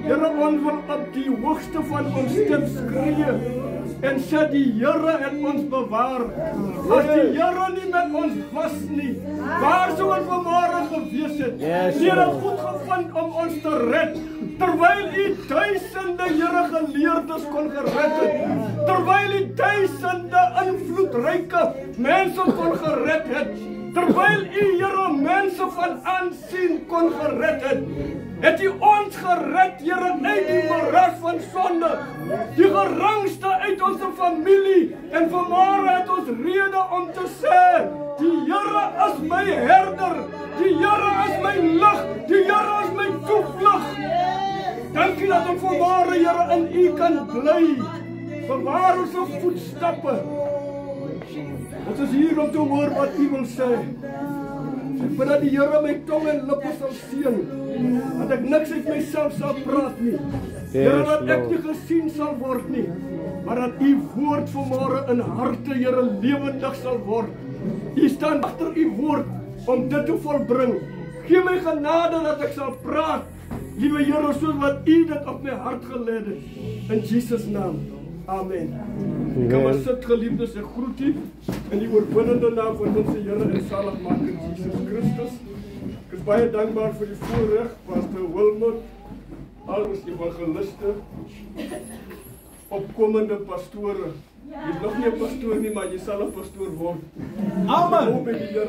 Here ons wil op die hoogste van ons stem skree en sê die Here het ons bewaar. As die Here nie met ons was nie, waar sou ons vanmôre gewees het? Die het goed gevind om ons te red, terwyl U duisende Here geleerdes kon gered het, terwyl U duisende invloedryke mense kon gered het, terwyl U Here mense van aansien kon gered het. Het U ons gered, Here, uit die moeras van sonde, die geringste uit ons familie, en vanmôre het ons rede om te sê, die Here is my herder, die Here is my lig, die Here is my toevlug. Dankie dat ons vanmôre, Here, in U kan bly. Bewaar ons voetstappe. Ons is hier om te hoor wat U wil sê. Ek bid dat die Here my tong en lippe sal seën, dat ek niks uit myself sal praat nie. Here, dat ek nie gesien sal word nie, maar dat U woord vanmôre in harte, Here, lewendig sal word. U staan agter U woord om dit te volbring. Gee my genade dat ek sal praat, liewe Here, soos wat U dit op my hart gelê het. In Jesus naam. Amen. Kom ons sit, geliefdes, ek groet U in die oorwinnende naam van ons Here en Zaligmaker Jesus Christus. Ek is baie dankbaar vir die voorreg, Pastor Wilmot, al ons evangeliste, opkomende pastore. Jy is nog nie 'n pastoor nie, maar jy sal 'n pastoor word. Amen. Jy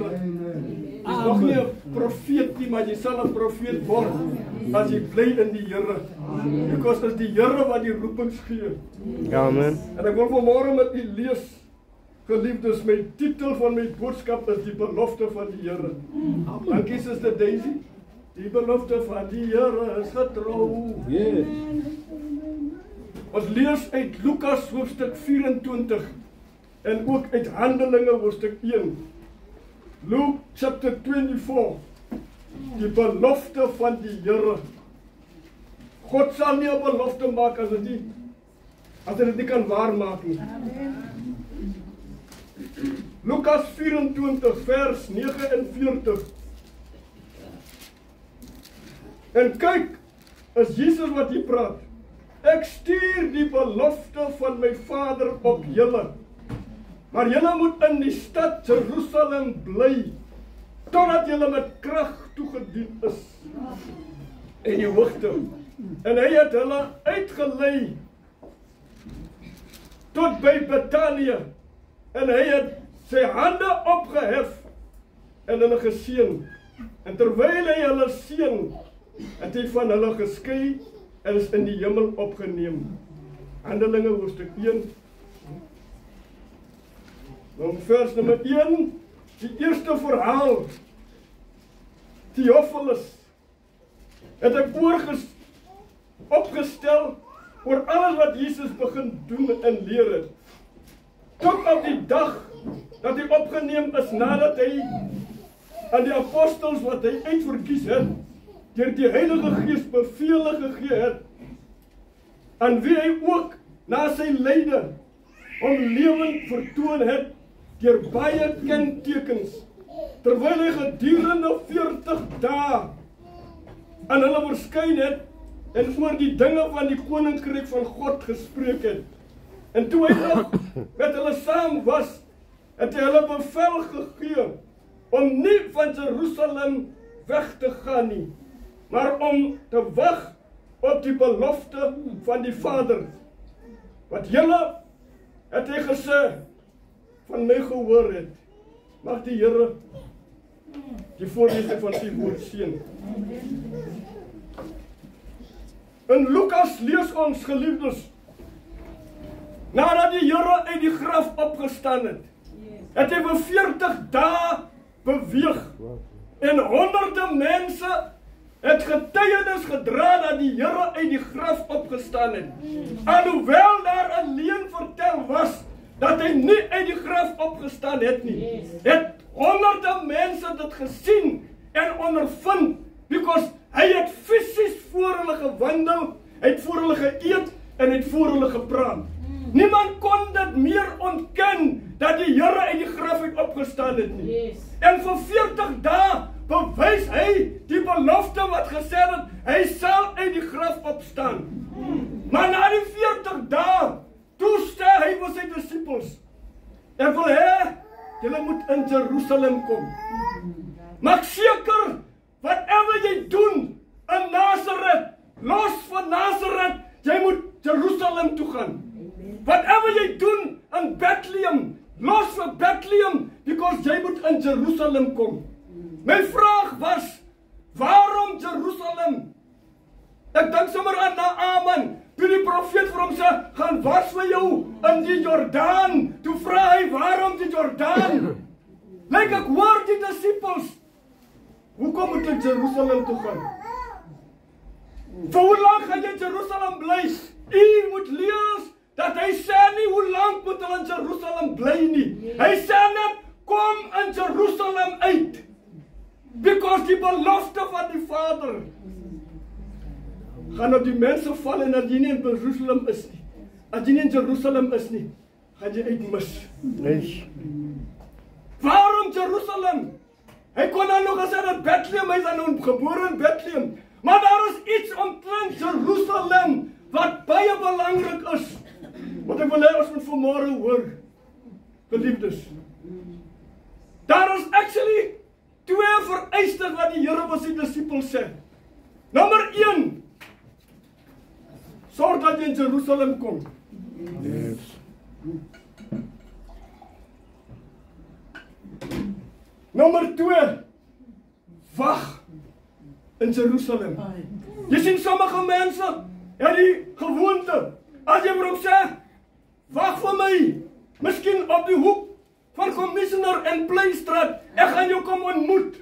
is nog nie 'n profeet nie, maar jy sal 'n profeet word as jy bly in die Here. Because dit is die Here wat die roepings gee. Amen. En ek wil vanmôre met U lees, geliefdes, my titel van my boodskap is die belofte van die Here. Dankie Suster Daisy. Die belofte van die Here is getrou. Yes. Ons lees uit Lukas hoofstuk 24 en ook uit Handelinge hoofstuk 1. Luke chapter 24. Die belofte van die Here. God sal nie 'n belofte maak as hy dit nie kan waarmaak nie. Lukas 24 vers 49. En kyk, is Jesus wat hier praat. Ek stuur die belofte van my Vader op julle. Maar julle moet in die stad Jerusalem bly, totdat julle met krag toegedien is. En die hoogte. En hy het hulle uitgelei tot by Betanië. En hy het sy hande opgehef en hulle geseën. En terwyl hy hulle seën, het hy van hulle geskei en is in die hemel opgeneem. Handelinge hoofstuk 1. Nou vers nommer 1, die eerste verhaal. Theophilus het ek opgestel oor alles wat Jesus begin doen en leer het. Tot op die dag dat hy opgeneem is nadat hy aan die apostels wat hy uitverkies het, deur die Heilige Gees bevele gegee het, aan wie hy ook na sy lyde hom lewend vertoon het, deur baie kentekens, terwyl hy gedurende 40 dae aan hulle verskyn het, en oor die dinge van die koninkryk van God gespreek het. En toe hy nog met hulle saam was, het hy hulle bevel gegee, om nie van Jerusalem weg te gaan nie, maar om te wag op die belofte van die Vader. Wat julle, het hy gesê, van my gehoor het. Mag die Here die voorlesing van sy woord seën. In Lukas lees ons, geliefdes, nadat die Here uit die graf opgestaan het, het hy vir 40 dae beweeg, en honderde mense het getuienis gedra dat die Here uit die graf opgestaan het. Alhoewel daar alleen vertel was dat hy nie uit die graf opgestaan het nie, het honderde mense dit gesien en ondervind, because hy het fisies voor hulle gewandel, hy het voor hulle geëet en hy het voor hulle gepraat. Niemand kon dit meer ontken dat die Here uit die graf uit opgestaan het nie. En vir 40 dae bewys hy die belofte wat gesê het, hy sal uit die graf opstaan. Maar na die 40 dae, toe sê hy vir sy disippels, ek wil hê, julle moet in Jerusalem kom. Maak seker, whatever jy doen in Nazareth, los van Nazareth, jy moet Jerusalem toe gaan. Whatever jy doen in Bethlehem, los van Bethlehem, because jy moet in Jerusalem kom. My vraag was, waarom Jerusalem? Ek dink sommer aan Naaman, toe die profeet vir hom sê, gaan was vir jou in die Jordaan. Toe vra hy, waarom die Jordaan? Like ek hoor die disciples, hoekom moet ek Jerusalem toe gaan? Vir hoe lang gaan jy Jerusalem bly? U moet lees, dat hy sê nie, hoe lang moet hulle in Jerusalem bly nie. Hy sê net, kom in Jerusalem uit. Because die belofte van die Vader gaan op die mense val en as jy nie in Jerusalem is nie. As jy nie in Jerusalem is nie, gaan jy uitmis. Waarom Jerusalem? Hy kon dan nog gesê dat Bethlehem, hy is dan gebore in Bethlehem. Maar daar is iets omtrent Jerusalem wat baie belangrik is. Wat ek wil hê ons moet vanmôre hoor, geliefdes. Daar is actually 2 vereistes wat die Here vir sy disippels sê. Nommer 1, sorg dat jy in Jerusalem kom. Yes. Nommer 2, wag in Jerusalem. Jy sien sommige mense, die gewoonte, as jy vir hom sê, wag vir my, miskien op die hoek van Commissioner en Pleinstraat, ek gaan jou kom ontmoet.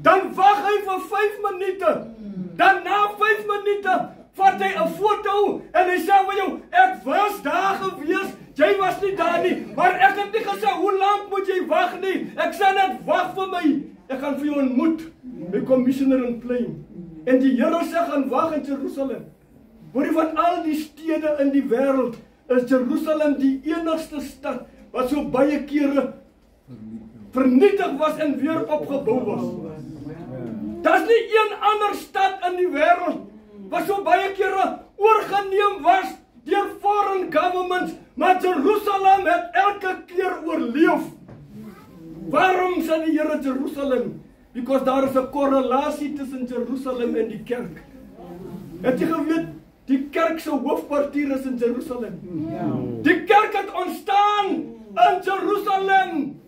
Dan wag hy vir 5 minute, dan na 5 minute, vat hy 'n foto, en hy sê vir jou, ek was daar gewees, jy was nie daar nie, maar ek het nie gesê, hoe lang moet jy wag nie, ek sê net, wag vir my, ek gaan vir jou ontmoet, by Commissioner en Plein, en die Here sê, gaan wag in Jerusalem. Hoorie, van al die stede in die wêreld, is Jerusalem die enigste stad, wat so baie kere vernietig was en weer opgebou was. Daar is nie een ander stad in die wêreld, wat so baie kere oorgeneem was deur foreign governments, maar Jerusalem het elke keer oorleef. Waarom sê die Here Jerusalem? Because daar is 'n korrelasie tussen Jerusalem en die kerk. Het jy geweet, die kerk se hoofkwartier is in Jerusalem. Die kerk het ontstaan in Jerusalem.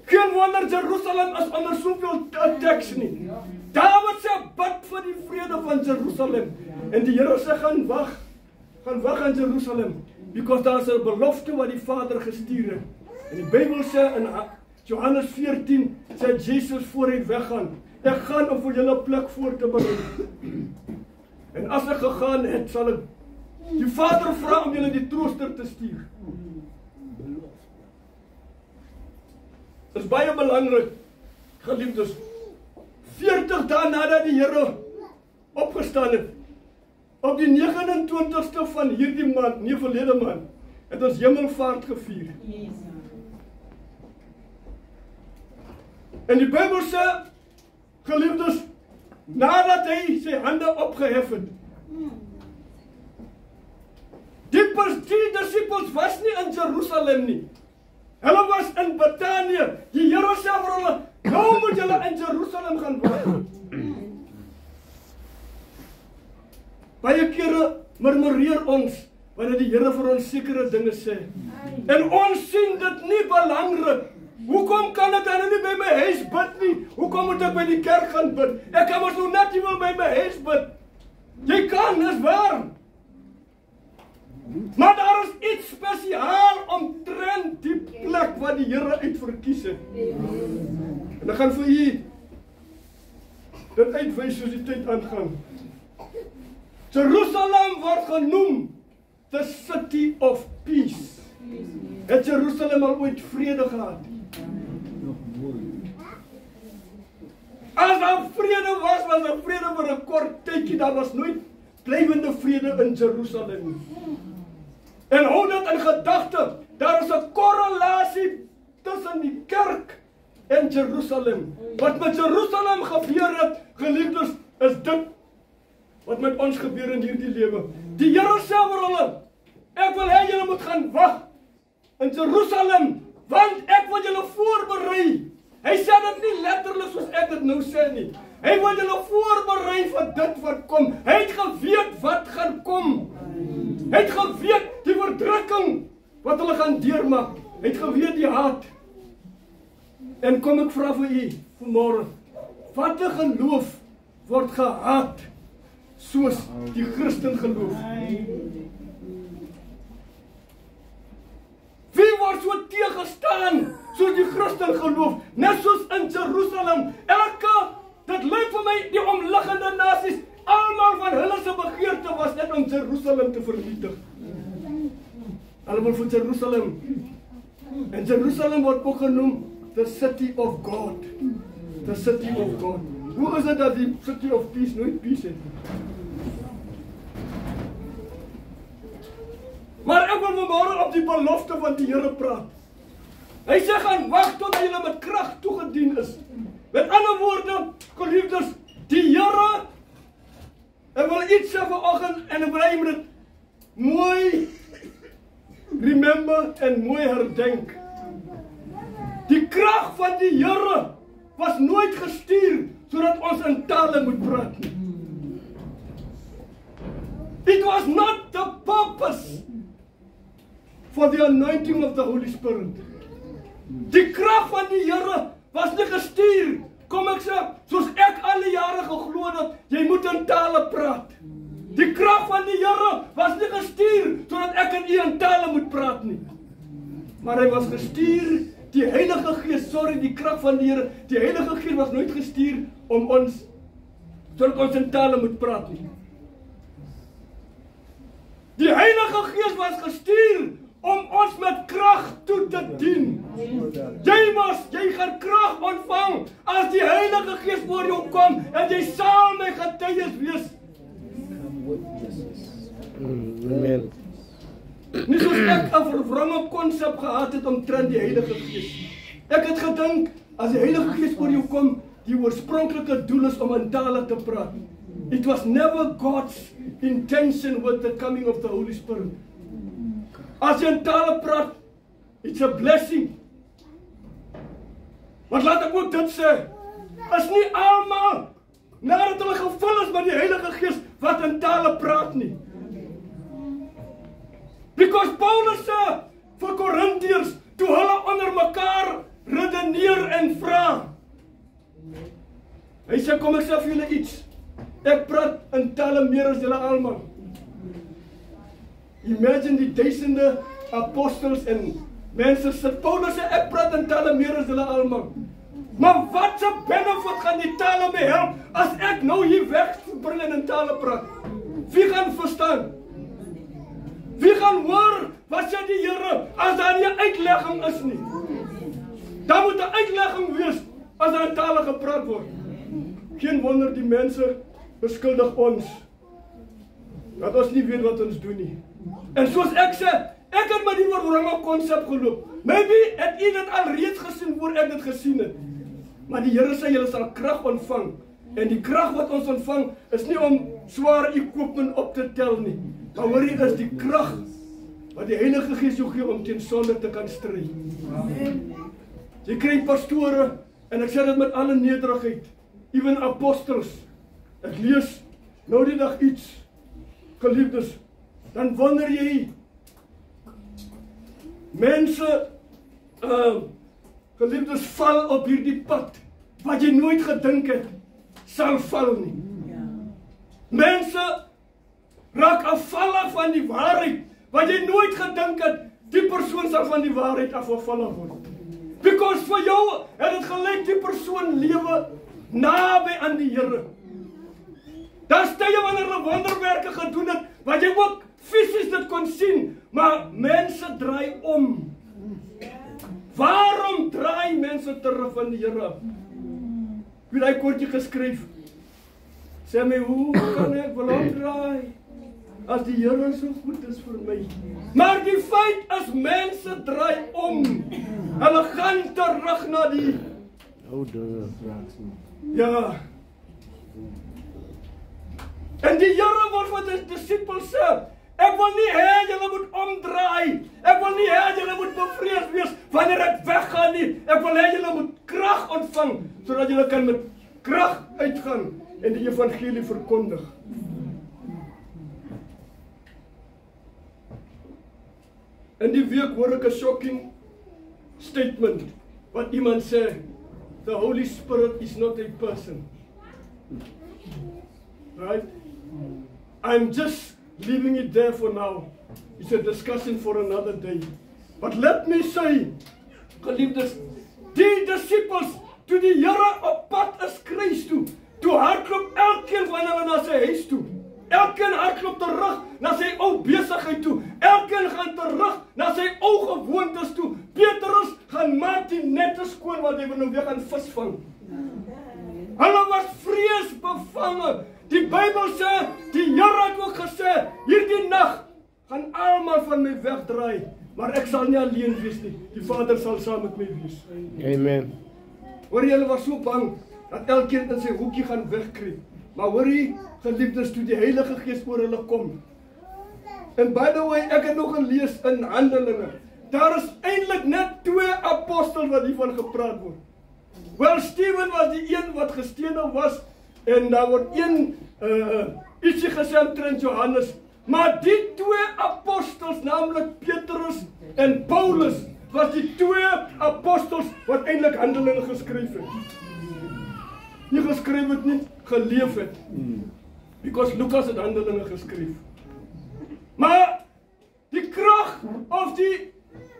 Geen wonder Jerusalem is onder soveel teks nie. Dawid sê, bid vir die vrede van Jerusalem. En die Here sê, gaan wag in Jerusalem. Because daar is 'n belofte wat die Vader gestuur het. En die Bybel sê in Johannes 14, sê Jesus voor hy weggaan, ek gaan om vir julle 'n plek voor te berei. En as ek gegaan het, sal ek die Vader vra om julle die trooster te stuur. Dit is baie belangrik, geliefdes. 40 dae nadat die Here opgestaan het, op die 29ste van hierdie maand, nie verlede maand, het ons hemelvaart gevier. En die Bybel sê, geliefdes, nadat hy sy hande opgehef het, die disciples was nie in Jerusalem nie. Hulle was in Betanië. Die Here sê vir hulle, nou moet julle in Jerusalem gaan wag. Baie kere murmureer ons, wanneer die Here vir ons sekere dinge sê. En ons sien dit nie belangrik. Hoekom kan ek dan nie by my huis bid nie? Hoekom moet ek by die kerk gaan bid? Ek kan mos nou net nie wil by my huis bid. Jy kan, is waar. Maar daar is iets spesiaal omtrent die plek wat die Here uitverkies het. En ek gaan vir u dit uitwys soos die tyd aangaan. Jerusalem word genoem the city of peace. Het Jerusalem al ooit vrede gehad? daar vrede was daar vrede vir 'n kort tydjie, daar was nooit blywende vrede in Jerusalem nie. En hou dit in gedagte, daar is 'n korrelasie tussen die kerk en Jerusalem. Wat met Jerusalem gebeur het, geliefdes, is dit wat met ons gebeur in hierdie lewe. Die Here sê vir hulle, ek wil hê julle moet gaan wag in Jerusalem, want ek wil julle voorberei. Hy sê dit nie letterlik soos ek dit nou sê nie. Hy wil julle voorberei vir dit wat kom. Hy het geweet wat gaan kom. Hy het geweet die verdrukking wat hulle gaan deurmaak. Hy het geweet die haat. En kom ek vra vir u vanmôre, watter geloof word gehaat soos die Christen geloof? Wie word so teëgestaan soos die Christen geloof? Net soos in Jerusalem. Dit lyk vir my die omliggende nasies, almal van hulle se begeerte was net om Jerusalem te vernietig. Hulle wil vir Jerusalem. En Jerusalem word ook genoem the city of God. The city of God. Hoe is dit dat die city of peace nooit peace het? Maar ek wil vanmôre op die belofte van die Here praat. Hy sê gaan wag tot hy julle met krag toegedien is. Met ander woorde, geliefdes, die Here, ek wil iets sê vanoggend en ek wil hê jy moet dit mooi remember en mooi herdenk. Die krag van die Here was nooit gestuur sodat ons in tale moet praat nie. It was not the purpose for the anointing of the Holy Spirit. Die krag van die Here was nie gestuur, kom ek sê, soos ek al die jare geglo het, jy moet in tale praat. Die krag van die Here was nie gestuur sodat ek en u in tale moet praat nie. Maar hy was gestuur, die Heilige Gees, die krag van die Here, die Heilige Gees was nooit gestuur om ons, sodat ons in tale moet praat nie. Die Heilige Gees was gestuur om ons met krag toe te dien. Jy gaan krag ontvang as die Heilige Gees voor jou kom en jy sal my getuies wees. Amen. Nie soos ek 'n verwronge konsep gehad het omtrent die Heilige Gees. Ek het gedink, as die Heilige Gees voor jou kom, die oorspronklike doel is om in tale te praat. It was never God's intention with the coming of the Holy Spirit. As jy in tale praat, it's a blessing. Maar laat ek ook dit sê, is nie almal, nadat hulle gevul is met die Heilige Gees, wat in tale praat nie. Because Paulus sê vir Korintiërs, toe hulle onder mekaar redeneer en vra. Hy sê, kom ek sê vir julle iets. Ek praat in tale meer as julle almal. Imagine die duisende apostels en mense sit. Paulus sê, ek praat in tale meer as julle almal. Maar wat se benefit gaan die tale my help as ek nou hier wegbring en in tale praat? Wie gaan verstaan? Wie gaan hoor wat sê die Here as daar nie 'n uitlegging is nie? Daar moet 'n uitlegging wees as daar in tale gepraat word. Geen wonder die mense beskuldig ons dat ons nie weet wat ons doen nie. En soos ek sê, ek het met die oorwinning konsep geloop. Maybe het u dit al reeds gesien voor ek dit gesien het. Maar die Here sê julle sal krag ontvang. En die krag wat ons ontvang is nie om swaar equipment op te tel nie. Maar hoor jy, is die krag wat die Heilige Gees jou gee om teen sonde te kan stry. Amen. Jy kry pastore, en ek sê dit met alle nederigheid, even apostels. Ek lees nou die dag iets, geliefdes, dan wonder jy, mense, geliefdes, val op hierdie pad, wat jy nooit gedink het, sal val nie. Mense raak afvallig van die waarheid, wat jy nooit gedink het, die persoon sal van die waarheid afvallig word. Because vir jou het het gelyk die persoon lewe naby aan die Here. Daar stye wanneer hulle wonderwerke gedoen het, wat jy ook fisies dit kon sien, maar mense draai om. Waarom draai mense terug van die Here? wie hy koortjie geskryf. Sê my, hoe kan ek wil omdraai, as die Here so goed is vir my? Maar die feit is, mense draai om. Hulle gaan terug na die oude. ja. En die Here word wat die disippels sê, ek wil nie hê julle moet omdraai. Ek wil nie hê julle moet bevrees wees wanneer ek weggaan nie. Ek wil hê julle moet krag ontvang, sodat julle kan met krag uitgaan en die evangelie verkondig. In die week hoor ek 'n shocking statement wat iemand sê, the Holy Spirit is not a person. Right? I'm just leaving it there for now. It's a discussion for another day. But let me say, geliefdes, die disippels, toe die Here op pad is kruis toe hardloop elkeen van hulle na sy huis toe. Elkeen hardloop terug na sy ou besigheid toe. Elkeen gaan terug na sy ou gewoontes toe. Petrus gaan maak die nette skoon want hy wil nou weer gaan visvang. Hulle was vreesbevange. Die Bybel sê, die Here het ook gesê, hierdie nag gaan almal van my wegdraai, maar ek sal nie alleen wees nie. Die Vader sal saam met my wees. Amen. Hoor jy, hulle was so bang dat elkeen in sy hoekie gaan wegkruip. Maar hoor jy, geliefdes, toe die Heilige Gees oor hulle kom. En by the way, ek het nog gelees in Handelinge. Daar is eintlik net 2 apostels wat hiervan gepraat word. Wel, Steven was die een wat gestenig was, en daar word een ietsie gesê omtrent Johannes. Maar die 2 apostels, naamlik Petrus en Paulus, was die 2 apostels wat eintlik Handelinge geskryf het. Nie geskryf het nie, geleef het. Because Lucas het Handelinge geskryf. Maar die krag of die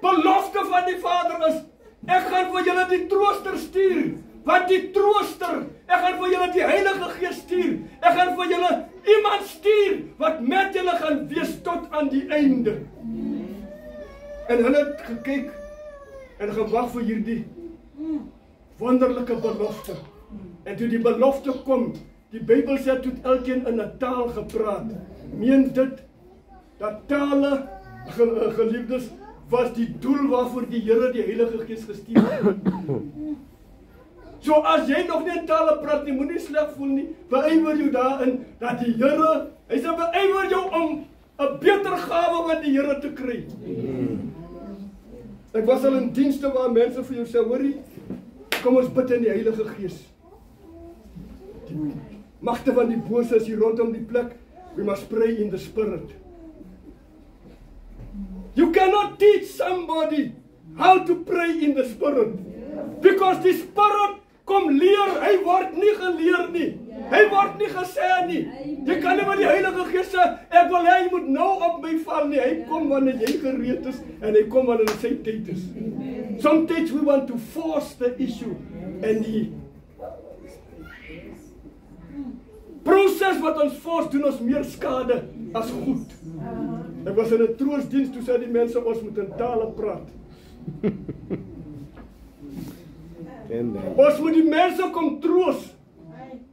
belofte van die Vader is, ek gaan vir julle die trooster stuur. Want die trooster, ek gaan vir julle die Heilige Gees stuur. Ek gaan vir julle iemand stuur wat met julle gaan wees tot aan die einde. En hulle het gekyk en gewag vir hierdie wonderlike belofte. En toe die belofte kom, die Bybel sê toe elkeen in 'n taal gepraat. Meen dit dat tale, geliefdes, was die doel waarvoor die Here die Heilige Gees gestuur het. So as jy nog nie in tale praat nie, moenie sleg voel nie. Beywer jou daarin dat die Here, hy sê beywer jou om 'n beter gawe van die Here te kry. Ek was al in dienste waar mense vir jou sê, hoorie, kom ons bid in die Heilige Gees. Die magte van die bose is hier rondom die plek. We must pray in the Spirit. You cannot teach somebody how to pray in the Spirit. Because the Spirit kom leer, hy word nie geleer nie. Hy word nie gesê nie. Jy kan nie met die Heilige Gees sê, ek wil hê jy moet nou op my val nie. Hy kom wanneer jy gereed is en hy kom wanneer sy tyd is. Sometimes we want to force the issue and die proses wat ons force doen ons meer skade as goed. Ek was in 'n troostdiens toe sê die mense ons moet in tale praat. Ons moet die mense kom troos.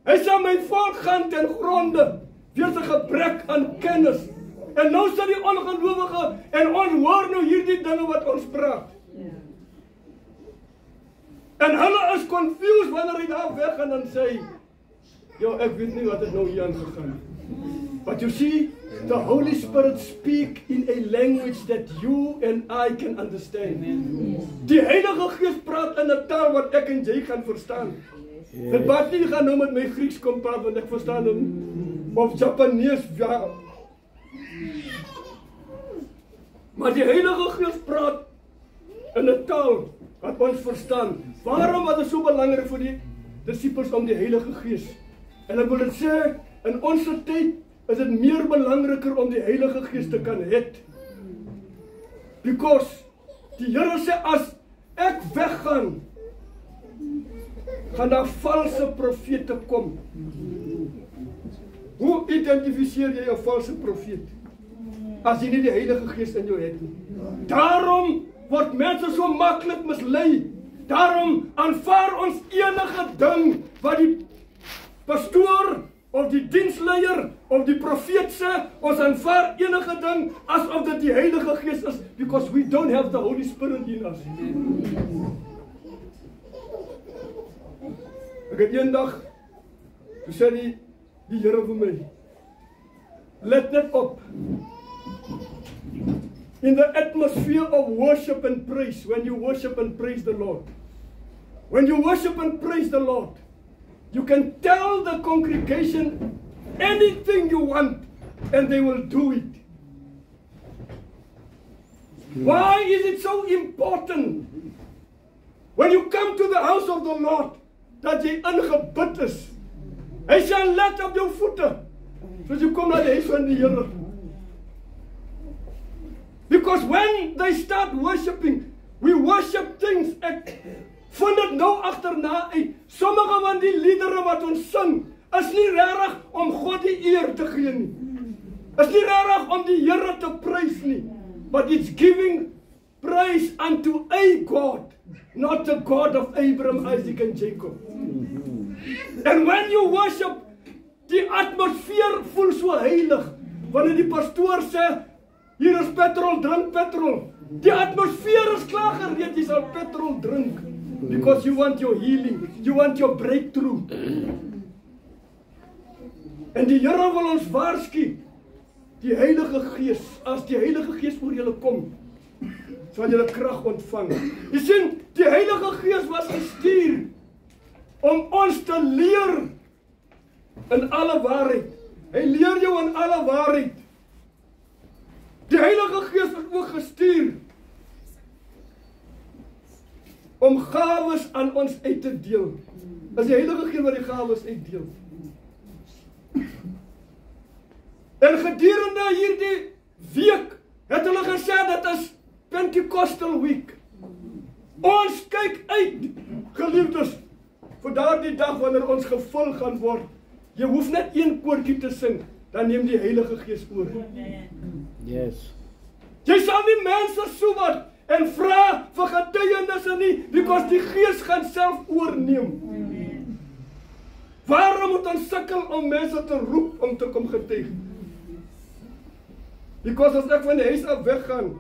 Hy sê my volk gaan ten gronde weens 'n gebrek aan kennis. En nou sê die ongelowige en ons hoor nou hierdie dinge wat ons praat. En hulle is confused wanneer hy daar weg en dan sê, yo, ek weet nie wat het nou hier aangegaan. But you see, the Holy Spirit speak in a language that you and I can understand. Die Heilige Gees praat in 'n taal wat ek en jy gaan verstaan. Dit baat nie gaan nou met my Grieks kom praat want ek verstaan hom, of Japanees, ja. Maar die Heilige Gees praat in 'n taal wat ons verstaan. Waarom was dit so belangrik vir die disippels om die Heilige Gees? En ek wil dit sê, in ons tyd is dit meer belangriker om die Heilige Gees te kan hê. Because die Here sê as ek weggaan, gaan daar valse profete kom. Hoe identifiseer jy 'n valse profeet? As jy nie die Heilige Gees in jou het nie. Daarom word mense so maklik mislei. Daarom aanvaar ons enige ding wat die pastoor of die diensleier of die profeet sê, ons aanvaar enige ding asof dit die Heilige Gees is, because we don't have the Holy Spirit in us. Ek het eendag, toe sê die Here vir my, let net op. In the atmosphere of worship and praise, when you worship and praise the Lord, when you worship and praise the Lord, you can tell the congregation anything you want and they will do it. Why is it so important when you come to the house of the Lord dat jy ingebid is? Hy sal let op jou voete soos jy kom na die huis van die Here. Because when they start worshiping, we worship things. Ek vind dit nou agterna uit. Sommige van die liedere wat ons sing, is nie regtig om God die eer te gee nie. Is nie regtig om die Here te prys nie. But it's giving praise unto a God, not the God of Abraham, Isaac and Jacob. And when you worship, die atmosfeer voel so heilig. Wanneer die pastoor sê, hier is petrol, drink petrol. Die atmosfeer is klaar gereed, jy sal petrol drink. Because you want your healing, you want your breakthrough. En die Here wil ons waarsku, die Heilige Gees, as die Heilige Gees oor julle kom, sal julle krag ontvang. Jy sien, die Heilige Gees was gestuur om ons te leer in alle waarheid. Hy leer jou in alle waarheid. Die Heilige Gees is ook gestuur om gawes aan ons uit te deel. As die Heilige Gees wat die gawes uitdeel. En gedurende hierdie week het hulle gesê dit is Pentecostal week. Ons kyk uit, geliefdes, vir daardie dag wanneer ons gevul gaan word. Jy hoef net een koortjie te sing, dan neem die Heilige Gees oor. Yes. Jy sal nie mense so wat en vra vir getuienisse nie, because die Gees gaan self oorneem. Waarom moet ons sukkel om mense te roep om te kom getuig? Because as ek van die huis af weggaan,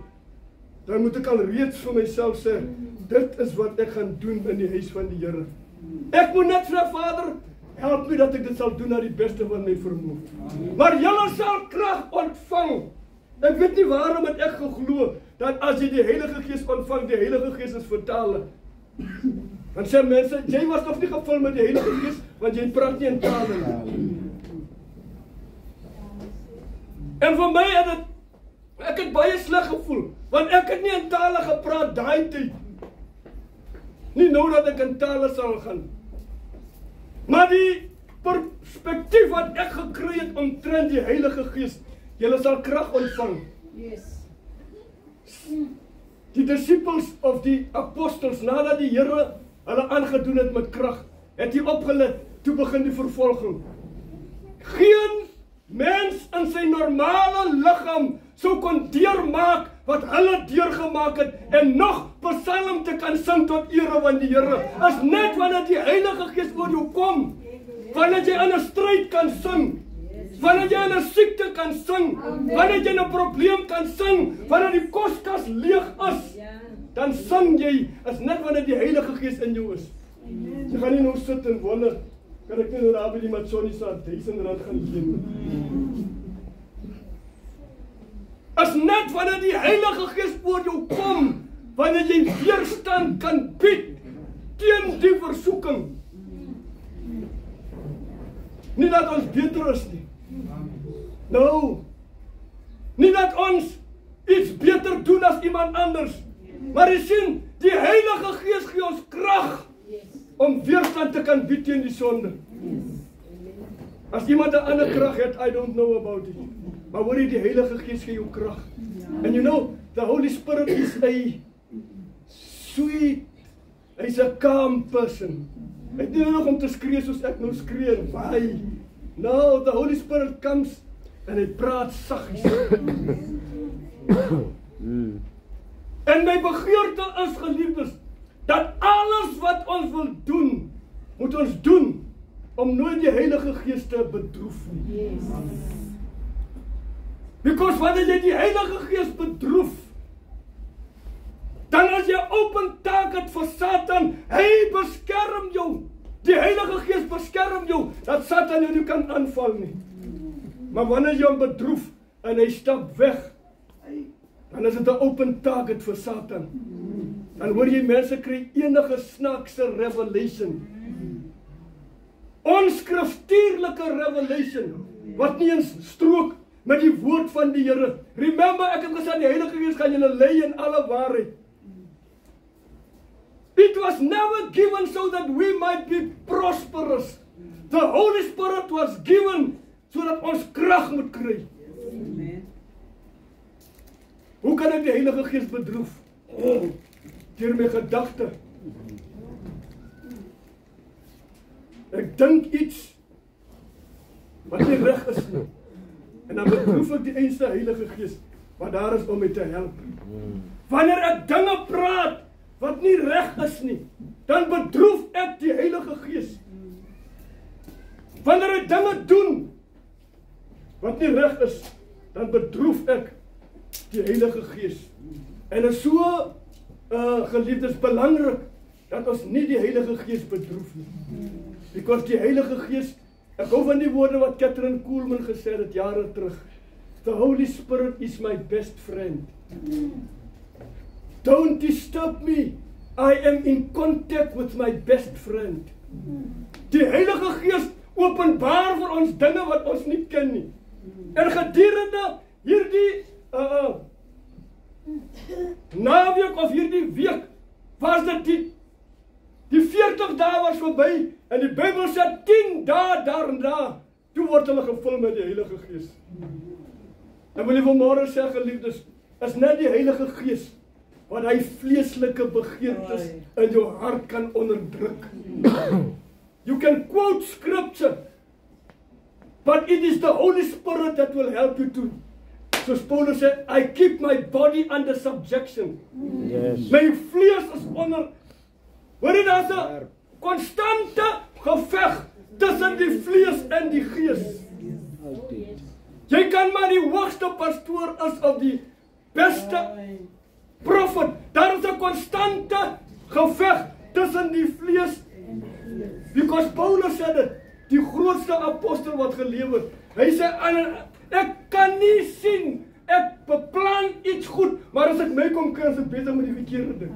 dan moet ek al reeds vir myself sê, dit is wat ek gaan doen in die huis van die Here. Ek moet net sê, Vader, help my dat ek dit sal doen na die beste van my vermoë. Maar julle sal krag ontvang. Ek weet nie waarom het ek geglo, dat as jy die Heilige Gees ontvang, die Heilige Gees is vertaler. Dan sê mense, jy was nog nie gevul met die Heilige Gees, want jy praat nie in tale nie. En vir my het het, ek het baie sleg gevoel, want ek het nie in tale gepraat daai tyd. Nie nou dat ek in tale sal gaan. Maar die perspektief wat ek gekry het omtrent die Heilige Gees, julle sal krag ontvang. Yes. Die disciples of die apostels, nadat die Here hulle aangedoen het met krag, het hy opgelet, toe begin die vervolging. Geen mens in sy normale liggaam sou kon deurmaak wat hulle deurgemaak het, en nog psalm te kan sing tot ere van die Here, is net wanneer die Heilige Gees oor jou kom, wanneer jy in 'n stryd kan sing, wanneer jy in 'n siekte kan sing, wanneer jy in 'n probleem kan sing, wanneer die koskas leeg is, dan sing jy, is net wanneer die Heilige Gees in jou is. Jy gaan nie nou sit en wonder, kan ek nie nou daar by die Matsoni se R1000 gaan leen? Is net wanneer die Heilige Gees oor jou kom, wanneer jy weerstand kan bied teen die versoeking. Nie dat ons beter is nie. Nou, nie dat ons iets beter doen as iemand anders, maar jy sien, die Heilige Gees gee ons krag om weerstand te kan bied teen die sonde. As iemand 'n ander krag het, I don't know about it. Maar hoor jy, die Heilige Gees gee jou krag. And you know, the Holy Spirit is a sweet, hy's a calm person. Hy het nie nodig om te skree soos ek nou skree en waai. No, the Holy Spirit comes en hy praat saggies. En my begeerte is, geliefdes, dat alles wat ons wil doen, moet ons doen om nooit die Heilige Gees te bedroef nie. Because wanneer jy die Heilige Gees bedroef, dan as jy open target vir Satan, hy beskerm jou. Die Heilige Gees beskerm jou, dat Satan jou nie kan aanval nie. Maar wanneer jy hom bedroef, en hy stap weg, dan is dit 'n open target vir Satan. Dan hoor jy mense kry enige snaakse revelation. Onskriftuurlike revelation, wat nie eens strook met die woord van die Here. Remember, ek het gesê, die Heilige Gees gaan julle lei in alle waarheid. It was never given so that we might be prosperous. The Holy Spirit was given so dat ons krag moet kry. Hoe kan ek die Heilige Gees bedroef? Deur my gedagte. Ek dink iets wat nie reg is nie. En dan bedroef ek die einste Heilige Gees wat daar is om my te help. Wanneer ek dinge praat wat nie reg is nie, dan bedroef ek die Heilige Gees. Wanneer ek dinge doen wat nie reg is, dan bedroef ek die Heilige Gees. En is so geliefdes belangrik dat ons nie die Heilige Gees bedroef nie. Because die Heilige Gees, ek hou van die woorde wat Catherine Kuhlman gesê het jare terug. The Holy Spirit is my best friend. Don't disturb me. I am in contact with my best friend. Die Heilige Gees openbaar vir ons dinge wat ons nie ken nie. En gedurende hierdie naweek of hierdie week was dit die 40 dae was verby en die Bybel sê 10 dae daarna toe word hulle gevul met die Heilige Gees. En wil jy vanmôre sê, geliefdes, is net die Heilige Gees wat hy vleeslike begeertes in jou hart kan onderdruk. You can quote scripture, but it is the Holy Spirit that will help you to. Soos Paulus sê, I keep my body under subjection. Yes. My vlees is onder. Hoor jy, daar's 'n konstante geveg tussen die vlees en die gees. Jy kan maar die hoogste pastoor is of die beste profet. Daar is 'n konstante geveg tussen die vlees. Because Paulus sê dit, die grootste apostel wat geleef het. Hy sê, ek kan nie sien, ek beplan iets goed, maar as ek my kom kry, is ek besig met die verkeerde ding.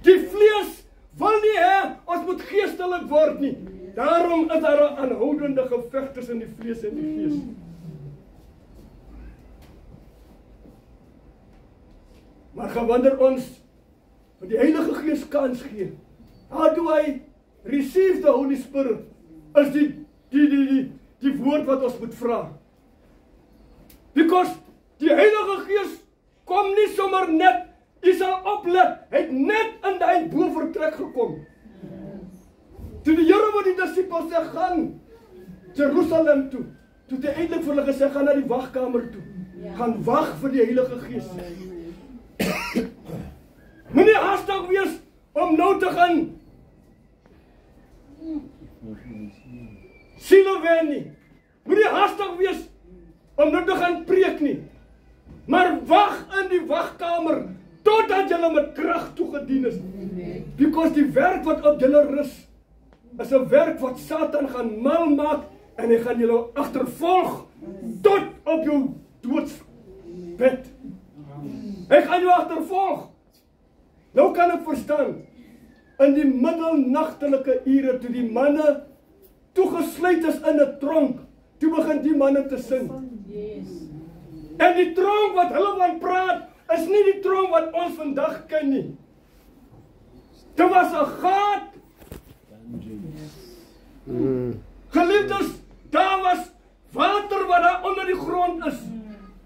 Die vlees wil nie hê, ons moet geestelik word nie. Daarom is daar 'n aanhoudende geveg tussen die vlees en die gees. Maar wanneer ons vir die Heilige Gees kans gee, how do I receive the Holy Spirit? Is die woord wat ons moet vra. Because die Heilige Gees kom nie sommer net, jy sal oplet, hy het net in die bovertrek gekom. Toe die Here wat die disippels sê, gaan Jerusalem toe, toe het hy eintlik vir hulle gesê, gaan na die wagkamer toe, gaan wag vir die Heilige Gees. Moenie haastig wees om nou te gaan siele wen nie. Moenie haastig wees om nou te gaan preek nie. Maar wag in die wagkamer totdat julle met krag toegedien is. Because die werk wat op julle rus is 'n werk wat Satan gaan mal maak en hy gaan julle agtervolg tot op jou doodsbed. Hy gaan jou agtervolg. Nou kan ek verstaan, in die middelnagtelike ure toe die manne toegesluit is in 'n tronk, toe begin die manne te sing. En die tronk wat hulle van praat, is nie die tronk wat ons vandag ken nie. Dit was 'n gat. Geliefdes, daar was water wat daar onder die grond is.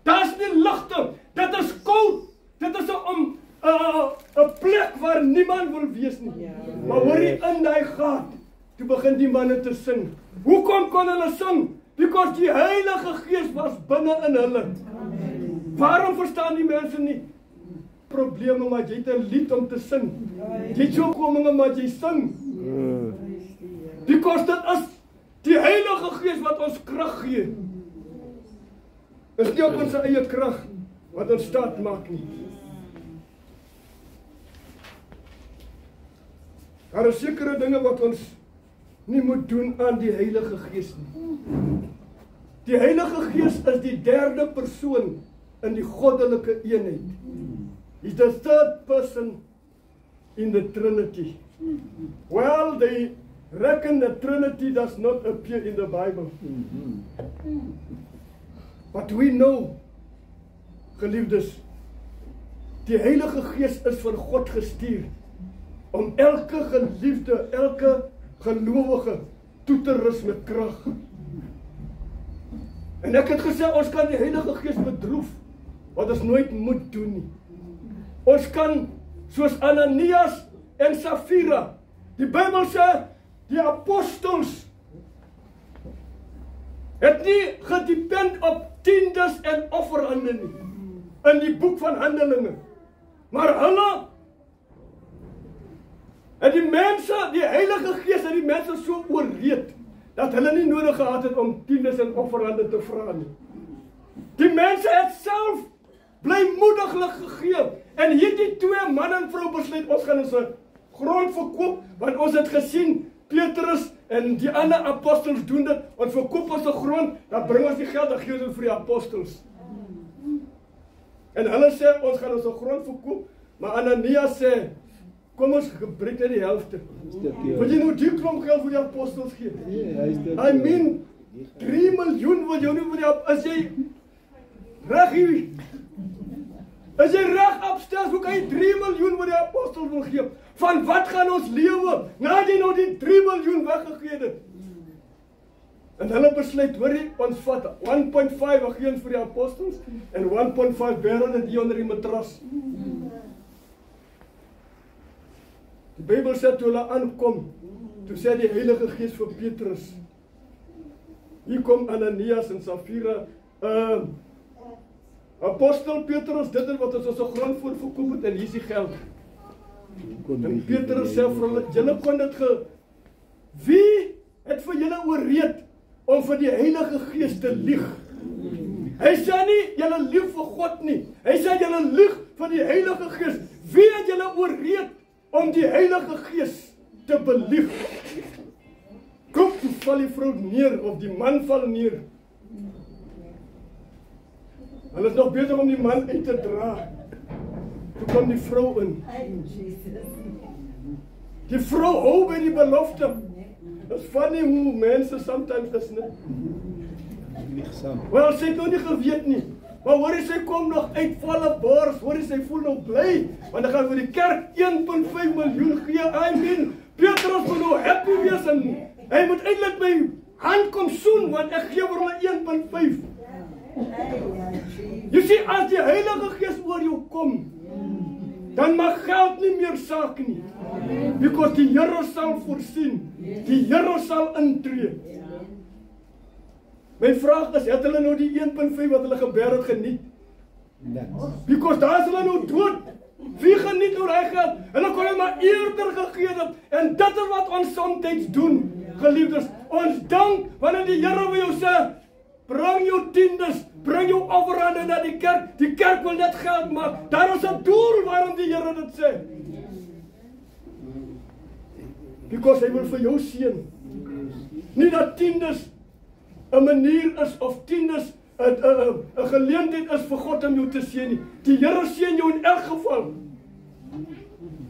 Daar's nie ligte, dit is koud. Dit is 'n plek waar niemand wil wees nie. Maar hoor jy, in die gat, toe begin die manne te sing. Hoekom kon hulle sing? Because die Heilige Gees was binne in hulle. Waarom verstaan die mense nie? probleme, maar jy het 'n lied om te sing. Jy het so kominge, maar jy sing. Because dit is die Heilige Gees wat ons krag gee. Is nie op ons eie krag wat ons staat maak nie. Daar is sekere dinge wat ons nie moet doen aan die Heilige Gees nie. Die Heilige Gees is die derde persoon in die goddelike eenheid. He's the third person in the Trinity. Well, they reckon the Trinity does not appear in the Bible. But we know, geliefdes, die Heilige Gees is van God gestuur om elke geliefde, elke gelowige toe te rus met krag. En ek het gesê, ons kan die Heilige Gees bedroef, wat ons nooit moet doen nie. Ons kan, soos Ananias en Safira, die Bybel sê, die apostels het nie gedepend op tiendes en offerande nie, in die boek van Handelinge. Maar hulle, en die mense, die Heilige Gees het die mense so oorreed, dat hulle nie nodig gehad het om tiendes en offerande te vra nie. Die mense het self blymoediglik gegee, en hierdie twee man en vrou besluit, ons gaan ons grond verkoop, want ons het gesien, Petrus en die ander apostels doen dit, ons verkoop ons grond, dan bring ons die geld, dan gee ons vir die apostels. En hulle sê, ons gaan ons grond verkoop, maar Ananias sê, kom ons gebruik net die helfte. Wil jy nou die klomp geld vir die apostels gee? I mean, 3 miljoen wil jy nie vir die, as jy reg hier, as jy reg opstel, hoe kan jy 3 miljoen vir die apostels wil gee? Van wat gaan ons lewe, nadat jy nou die 3 miljoen weggegee het? En hulle besluit, hoor jy, ons vat 1.5 we gee ons vir die apostels, en 1.5 bere dit hier onder die matras. Die Bybel sê, toe hulle aankom, toe sê die Heilige Gees vir Petrus, hier kom Ananias en Safira, apostel Petrus, dit is wat ons grond voor verkoop het, en hier is die geld. En Petrus sê vir hulle, julle kon dit wie het vir julle oorreed om vir die Heilige Gees te lieg? Hy sê nie, julle lieg vir God nie. Hy sê, julle lieg vir die Heilige Gees. Wie het julle oorreed om die Heilige Gees te belieg? Kom, toe val die vrou neer, of die man val neer. Hulle is nog bezig om die man uit te dra. Toe kom die vrou in. Die vrou hou by die belofte. Dit is funny hoe mense sometimes is, ne? Wel, sy het nog nie geweet nie. Maar hoor jy, sy kom nog uit volle bors, hoor jy, sy voel nog bly, want hy gaan vir die kerk 1.5 miljoen gee. I mean, Petrus moet nou happy wees, en hy moet eintlik my hand kom soen, want ek gee vir hulle 1.5. Jy sien, as die Heilige Gees oor jou kom, dan mag geld nie meer saak nie. Because die Here sal voorsien, die Here sal intree. My vraag is, het hulle nou die 1.5 wat hulle gebeer het geniet? Because daar is hulle nou dood. Wie geniet nou die geld? Hulle kon het maar eerder gegee het. En dit is wat ons soms doen, geliefdes. Ons dank, wanneer die Here vir jou sê, bring jou tiendes, bring jou offerande na die kerk. Die kerk wil net geld maak. Daar is 'n doel waarom die Here dit sê. Because hy wil vir jou seën. Nie dat tiendes 'n manier is, of tiendes 'n geleentheid is vir God om jou te seën nie. Die Here seën jou in elk geval.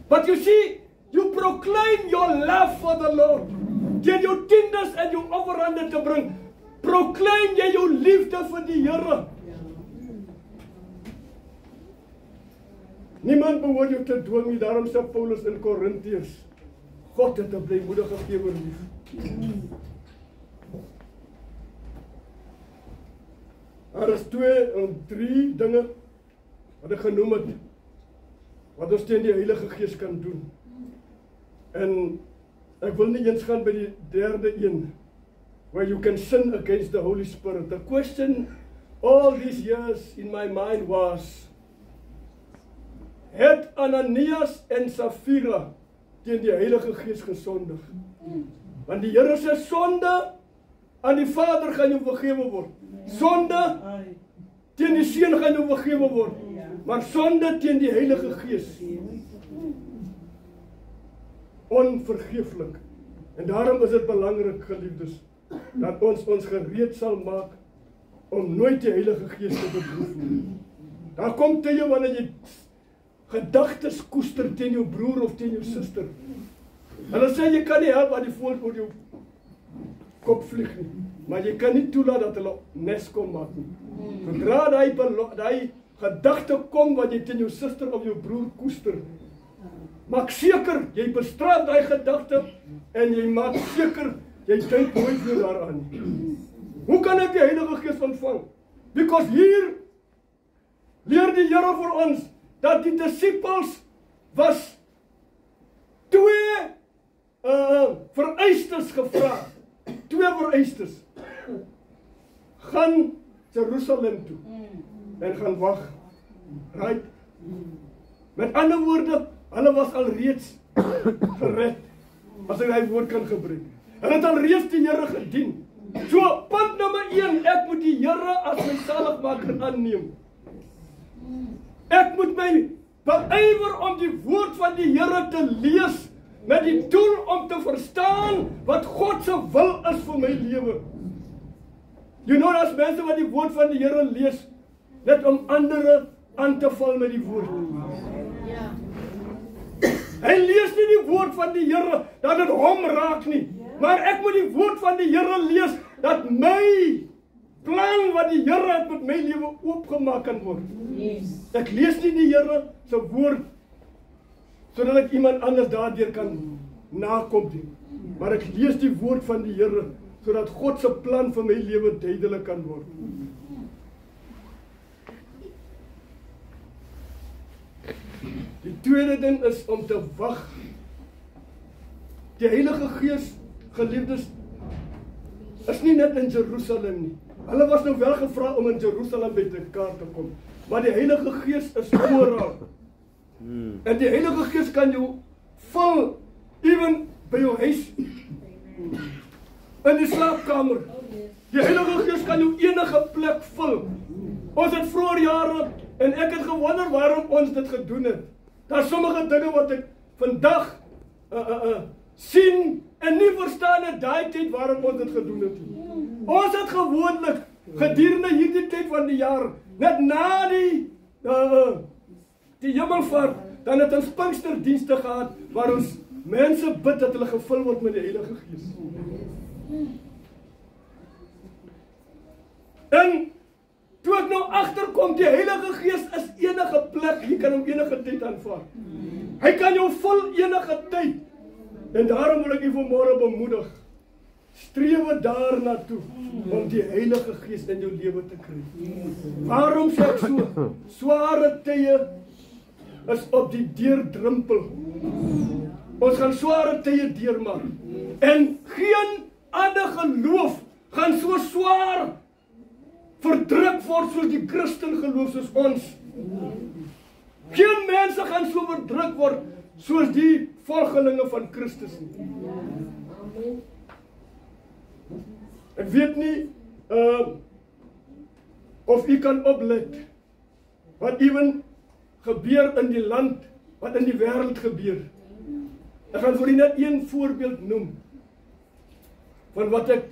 But you see, you proclaim your love for the Lord. Deur jou tiendes en jou offerande te bring, proclaim jy jou liefde vir die Here. Niemand behoort jou te dwing nie, daarom sê Paulus in Korintiërs, God het 'n blymoedige gewer lief. Daar is 2 of 3 dinge wat ek genoem het, wat ons teen die Heilige Gees kan doen. En ek wil nie eens gaan by die 3de een, where you can sin against the Holy Spirit. The question all these years in my mind was, het Ananias en Safira teen die Heilige Gees gesondig. Want die Here sê sonde aan die Vader gaan jou vergewe word. Sonde teen die Seun gaan jou vergewe word. Maar sonde teen die Heilige Gees onvergeeflik. En daarom is dit belangrik, geliefdes, dat ons gereed sal maak om nooit die Heilige Gees te bedroef nie. Daar kom tye wanneer jy gedagtes koester teen jou broer of teen jou suster. Hulle sê jy kan nie help wat die voël oor jou kop vlieg nie, maar jy kan nie toelaat dat hulle nes kom maak nie. Sodra daai gedagte kom wat jy teen jou suster of jou broer koester, maak seker jy bestraf daai gedagte en jy maak seker jy dink nooit weer daaraan nie. Hoe kan ek die Heilige Gees ontvang? Because hier leer die Here vir ons dat die disippels was 2 vereistes gevra. 2 vereistes. Gaan Jerusalem toe en gaan wag. Right? Met ander woorde, hulle was al reeds gered, as ek die woord kan gebruik. Hulle het al reeds die Here gedien. So, punt nommer 1, ek moet die Here as my saligmaker aanneem. Ek moet my beywer om die woord van die Here te lees, met die doel om te verstaan wat God se wil is vir my lewe. You know, as mense wat die woord van die Here lees, net om ander aan te val met die woord. Hy lees nie die woord van die Here dat dit hom raak nie, maar ek moet die woord van die Here lees dat my plan wat die Here het met my lewe oopgemaak kan word. Ek lees nie die Here se woord sodat ek iemand anders daardeur kan nakom nie, maar ek lees die woord van die Here sodat God se plan vir my lewe duidelik kan word. Die tweede ding is om te wag. Die Heilige Gees, geliefdes, is nie net in Jerusalem nie. Hulle was nou wel gevra om in Jerusalem by mekaar te kom, maar die Heilige Gees is oral. En die Heilige Gees kan jou vul, even by jou huis, in die slaapkamer. Die Heilige Gees kan jou enige plek vul. Ons het vroeër jare, en ek het gewonder waarom ons dit gedoen het. Daar is sommige dinge wat ek vandag sien, en nie verstaan het daai tyd waarom ons dit gedoen het. Ons het gewoonlik, gedurende hierdie tyd van die jaar, net na die hemelvaart, dan het ons Pinksterdienste gehad, waar ons mense bid dat hulle gevul word met die Heilige Gees. En toe ek nou agterkom, die Heilige Gees is enige plek, jy kan hom enige tyd aanvaar. Hy kan jou vul enige tyd. En daarom wil ek u vanmôre bemoedig, strewe daarna toe, om die Heilige Gees in jou lewe te kry. Waarom sê ek so? Sware tye is op die deurdrimpel. Ons gaan sware tye deurmaak. En geen ander geloof gaan so swaar verdruk word soos die Christen geloof soos ons. Geen mense gaan so verdruk word soos die volgelinge van Christus nie. Ek weet nie of u kan oplet wat even gebeur in die land, wat in die wêreld gebeur. Ek gaan vir u net een voorbeeld noem van wat ek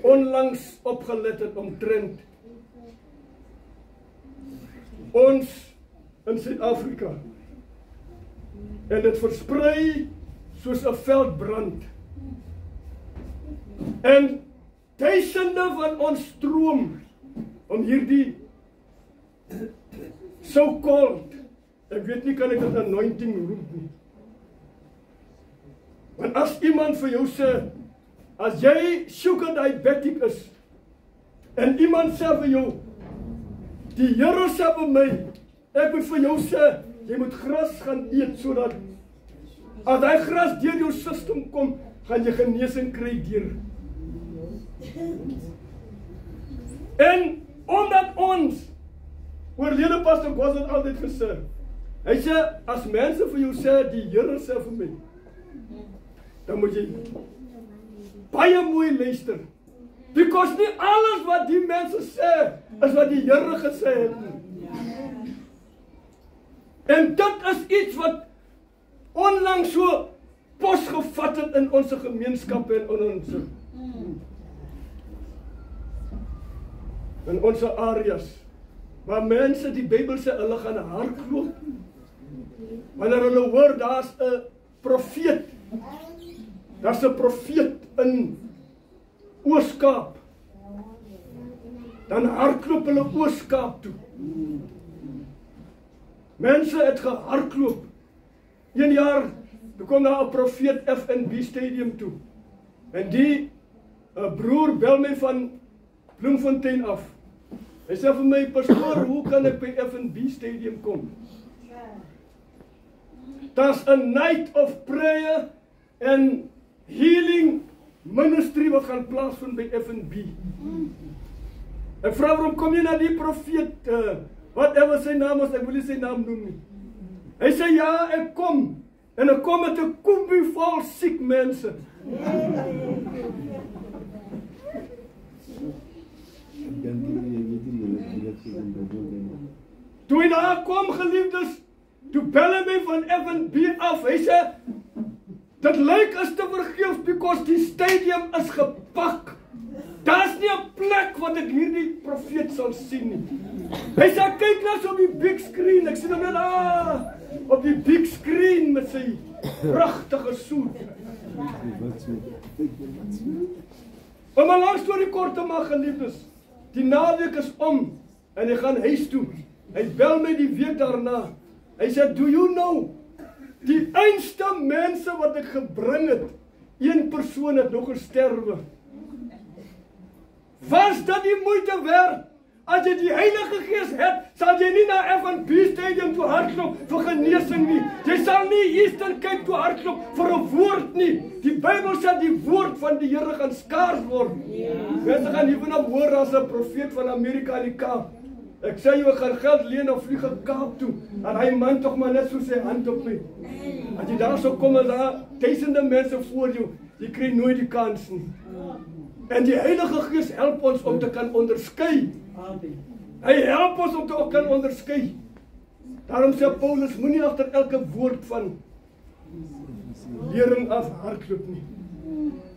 onlangs opgelet het omtrent ons in Suid-Afrika. En dit versprei soos 'n veldbrand. En duisende van ons stroom om hierdie so-called, ek weet nie kan ek dit anointing noem nie. Want as iemand vir jou sê, as jy sugar diabetic is, en iemand sê vir jou, die Here sê vir my, ek moet vir jou sê, jy moet gras gaan eet, sodat as hy gras deur jou system kom, gaan jy genesing kry deur. En omdat ons, oorlede Pastor Gos het altyd gesê, Hy sê, as mense vir jou sê, die Here sê vir my, dan moet jy baie mooi luister. Because nie alles wat die mense sê, is wat die Here gesê het nie. En dit is iets wat onlangs so posgevat het in onze gemeenskappe en in onze areas. Waar mense die Bybel sê, hulle gaan hardloop. Wanneer hulle hoor, daar's 'n profeet. Daar's 'n profeet in Oos-Kaap. Dan hardloop hulle Oos-Kaap toe. Mense het gehardloop. Een jaar, toe kom daar 'n profeet FNB Stadium toe. En die broer bel my van Bloemfontein af. Hy sê vir my, pastoor, hoe kan ek by FNB Stadium kom? Daar's 'n night of prayer en healing ministry wat gaan plaasvind by FNB. Ek vra waarom kom jy na die profeet, whatever sy naam is, ek wil nie sy naam noem nie. Hy sê, ja, ek kom, en ek kom met 'n kombie vol siek mense. Toe hy daar kom, geliefdes, toe bel hy my van FNB af, hy sê, dit lyk as te vergeefs, because die stadium is gepak. Daar's nie 'n plek wat ek hierdie profeet sal sien nie. Hy sê, kyk net op die big screen, ek sien hom net op die big screen met sy pragtige soet. Om 'n lang storie kort te maak, geliefdes, die naweek is om, en hy gaan huis toe. Hy bel my die week daarna. Hy sê, do you know, die einste mense wat ek gebring het, een persoon het nog gesterwe. Was dit die moeite werd? As jy die Heilige Gees het, sal jy nie na FNB Stadium toe hardloop vir genesing nie. Jy sal nie Eastern Cape toe hardloop vir 'n woord nie. Die Bybel sê die woord van die Here gaan skaars word. Mense gaan hier vanaf hoor as 'n profeet van Amerika in die Kaap. Ek sê jy gaan geld leen of vlieg in Kaap toe. En hy man tog maar net so sy hand op my. As jy daar sou kom en daar duisende mense voor jou, jy kry nooit die kans nie. En die Heilige Gees help ons om te kan onderskei. Hy help ons om te kan onderskei. Daarom sê Paulus, moenie agter elke woord van lering af hardloop nie.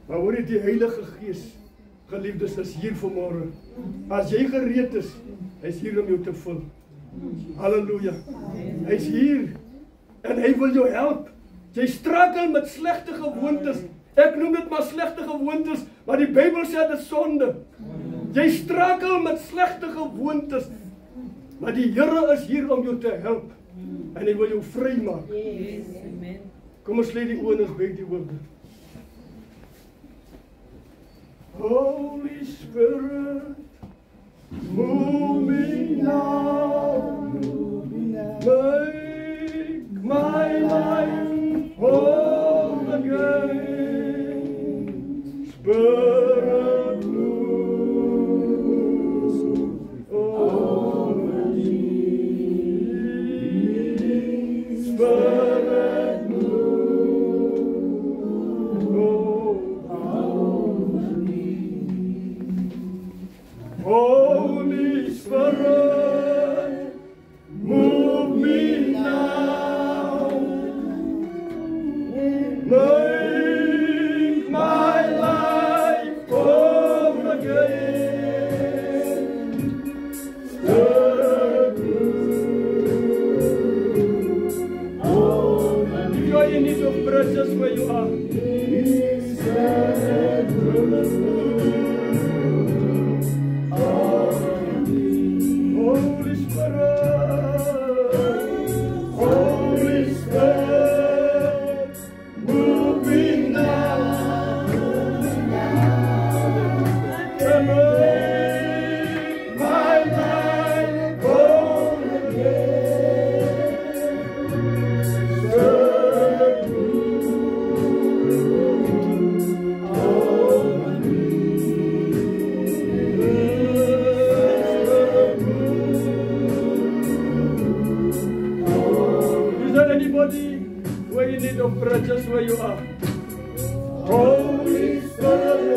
Maar hoor jy, die Heilige Gees, geliefdes, is hier vanmôre. As jy gereed is, hy's hier om jou te vul. Halleluja. Hy's hier. En hy wil jou help. Jy struikel met slegte gewoontes. Ek noem dit maar slegte gewoontes, maar die Bybel sê dit is sonde. Jy struikel met slegte gewoontes, maar die Here is hier om jou te help. En hy wil jou vrymaak. Kom ons lê die oë en ons bid die woorde. Holy Spirit, move me now, make my life whole again. Spirit, move over me. Spirit, move over me. Holy Spirit, move me now. Make my life whole again. If you are in need of prayer, just where you are. Holy Spirit, Holy Spirit, move me now, and make my life whole again. Spirit, move over me. you are. Holy Spirit.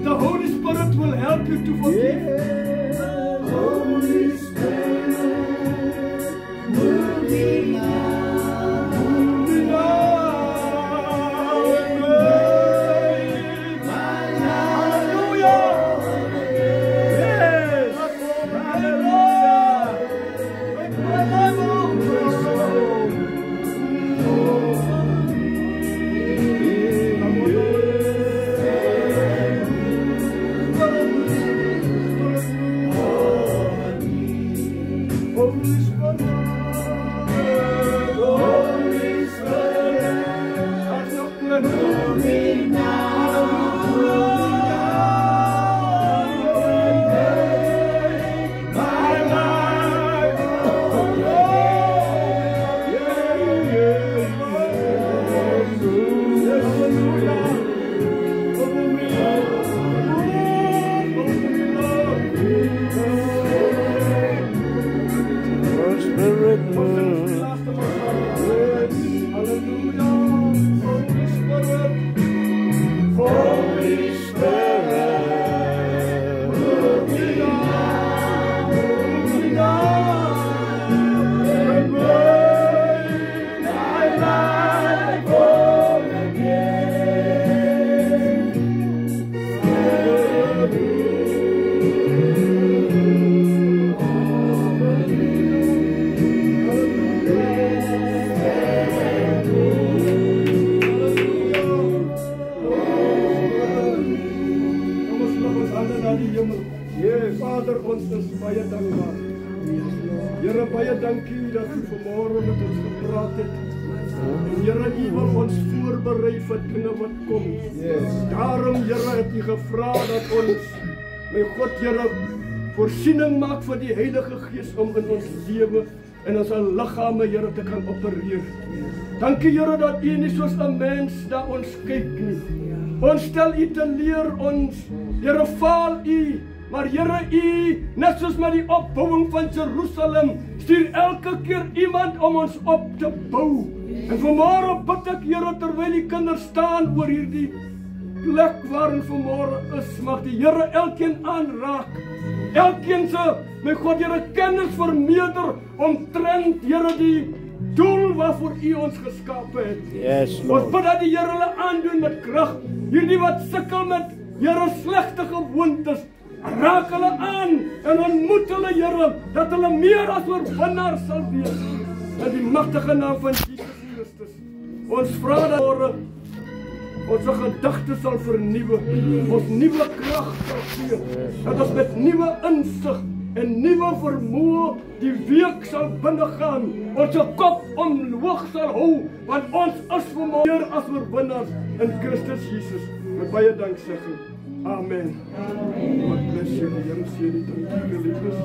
The Holy Spirit will help you to forgive. Holy Spirit, move me now, move me now, and make my life. Hallelujah! Yes! Hallelujah! Make my life Vader, ons is baie dankbaar. Here, baie dankie dat u vanmôre met ons gepraat het. En Here, u wil ons voorberei vir dinge wat kom. Daarom, Here, het u gevra dat ons, my God, Here, voorsiening maak vir die Heilige Gees om in ons lewe en ons liggame, Here, te kan opereer. Dankie, Here, dat u nie soos 'n mens na ons kyk nie. Ons stel u te leer, ons, Here, faal u. Maar Here, u, net soos met die opbouing van Jerusalem, stuur elke keer iemand om ons op te bou. En vanmôre bid ek, Here, terwyl die kinders staan oor hierdie plek waarin vanmôre is, mag die Here elkeen aanraak. Elkeen se, my God, Here, kennis vermeerder omtrent, Here, die doel waarvoor u ons geskape het. Yes, Lord. Ons bid dat die Here hulle aandoen met krag. Hierdie wat sukkel met, Here, slegte gewoontes, raak hulle aan en ontmoet hulle, Here, dat hulle meer as oorwinnaars sal wees. In die magtige naam van Jesus Christus. Ons vra dat ons gedagtes sal vernuwe, ons nuwe krag sal gee, dat ons met nuwe insig en nuwe vermoë die week sal binnegaan, ons kop omhoog sal hou, want ons is meer as oorwinnaars in Christus Jesus. Met baie danksegging. Amen. God bless you. Here sê dit aan die geliefdes.